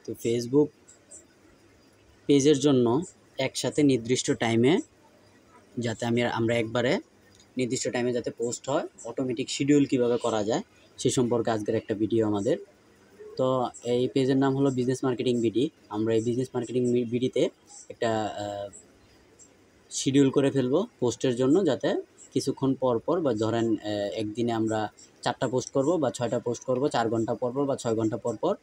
তো ফেসবুক পেজের জন্য একসাথে নির্দিষ্ট টাইমে যাতে আমরা একবারে নির্দিষ্ট টাইমে যাতে পোস্ট হয়, অটোমেটিক শিডিউল কীভাবে করা যায় সে সম্পর্কে আজকের একটা ভিডিও আমাদের। তো এই পেজের নাম হলো বিজনেস মার্কেটিং বিডি। আমরা এই বিজনেস মার্কেটিং বিডিতে একটা শিডিউল করে ফেলবো পোস্টের জন্য, যাতে কিছুক্ষণ পর পর বা ধরেন একদিনে আমরা 4টা পোস্ট করব বা 6টা পোস্ট করব, 4 ঘন্টা পর পর বা 6 ঘন্টা পর পর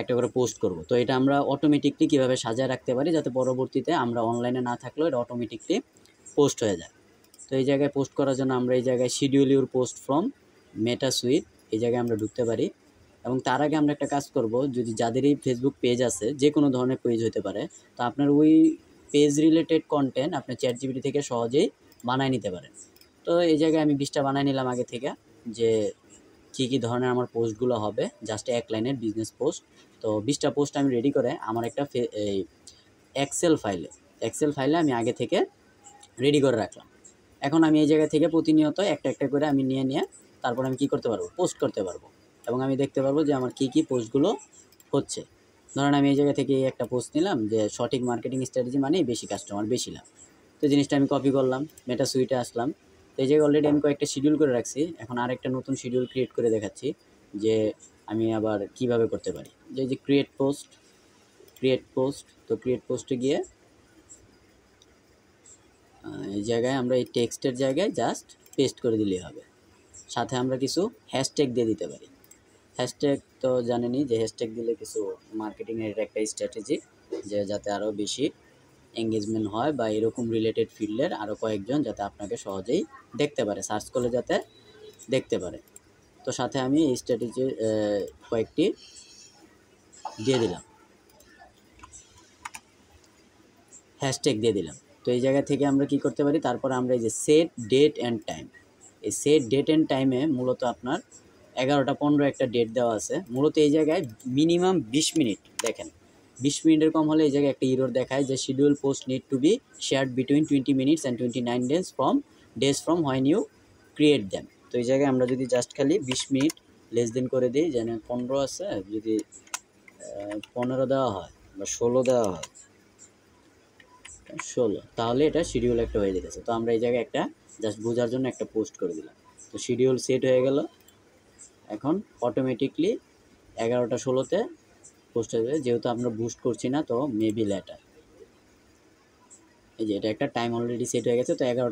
একটা করে পোস্ট করব। তো এটা আমরা অটোমেটিকলি কীভাবে সাজায় রাখতে পারি যাতে পরবর্তীতে আমরা অনলাইনে না থাকলেও এটা অটোমেটিকলি পোস্ট হয়ে যায়। তো এই জায়গায় পোস্ট করার জন্য আমরা এই জায়গায় schedule your post from meta sweet এই জায়গায় আমরা ঢুকতে পারি। এবং তার আগে আমরা একটা কাজ করব, যদি যাদেরই ফেসবুক পেজ আছে, যে কোনো ধরনের পেজ হতে পারে, তো আপনার ওই পেজ রিলেটেড কন্টেন্ট আপনি চ্যাটজিপিটি থেকে সহজেই বানায় নিতে পারেন। তো এই জায়গায় আমি 20টা বানায় নিলাম আগে থেকে, যে কী ধরনের আমার পোস্টগুলো হবে, জাস্ট এক লাইনের বিজনেস পোস্ট। তো 20টা পোস্ট আমি রেডি করে আমার একটা এই এক্সেল ফাইলে আমি আগে থেকে রেডি করে রাখলাম। এখন আমি এই জায়গা থেকে প্রতিনিয়ত একটা একটা করে আমি নিয়ে তারপর আমি কী করতে পারবো, পোস্ট করতে পারবো। এবং আমি দেখতে পারবো যে আমার কী পোস্টগুলো হচ্ছে। ধরেন আমি এই জায়গা থেকে একটা পোস্ট নিলাম যে সঠিক মার্কেটিং স্ট্র্যাটেজি মানেই বেশি কাস্টমার বেশি লাভ। তো জিনিসটা আমি কপি করলাম, মেটা সুইটে আসলাম। তো এই জায়গায় অলরেডি আমি কয়েকটা শিডিউল করে রাখছি। এখন আরেকটা নতুন শিডিউল ক্রিয়েট করে দেখাচ্ছি যে আমি আবার কিভাবে করতে পারি। যে ক্রিয়েট পোস্ট। তো ক্রিয়েট পোস্টে গিয়ে এই জায়গায় আমরা এই টেক্সটের জায়গায় জাস্ট পেস্ট করে দিলেই হবে। সাথে আমরা কিছু হ্যাশট্যাগ দিয়ে দিতে পারি। হ্যাশট্যাগ তো জানেনই যে হ্যাশট্যাগ দিলে কিছু মার্কেটিংয়ের একটা স্ট্র্যাটেজি, যে যাতে আরও বেশি এঙ্গেজমেন্ট হয় বা এরকম রিলেটেড ফিল্ডের আরও কয়েকজন যাতে আপনাকে সহজেই দেখতে পারে, সার্চ করলে যাতে দেখতে পারে। তো সাথে আমি এই স্ট্র্যাটেজি কয়েকটি দিয়ে দিলাম, হ্যাশট্যাগ দিয়ে দিলাম। তো এই জায়গা থেকে আমরা কি করতে পারি, তারপর আমরা এই যে সেট ডেট অ্যান্ড টাইম, এই সেট ডেট অ্যান্ড টাইমে মূলত আপনার 11টা 15 একটা ডেট দেওয়া আছে। মূলত এই জায়গায় মিনিমাম 20 মিনিট, দেখেন 20 মিনিটের কম হলে এই জায়গায় একটা ইরর দেখায় যে schedule post need to be shared between 20 minutes and 29 days from when you create them. তো এই জায়গায় আমরা যদি জাস্ট খালি 20 মিনিট লেস দেন করে দিই, যেন 15 আছে, যদি 15 দেওয়া হয় বা 16 দেওয়া হয়, 16, তাহলে এটা শিডিউল একটা হয়ে যেতেছে। তো আমরা এই জায়গায় একটা জাস্ট বোঝার জন্য একটা পোস্ট করে দিলাম। তো শিডিউল সেট হয়ে গেল। এখন অটোমেটিকলি 11টা 16-তে পোস্ট হয়ে যাবে, যেহেতু আমরা বুস্ট করছি না তো মেবি লেটার। এই যে এটা একটা টাইম অলরেডি সেট হয়ে গেছে। তো 11টা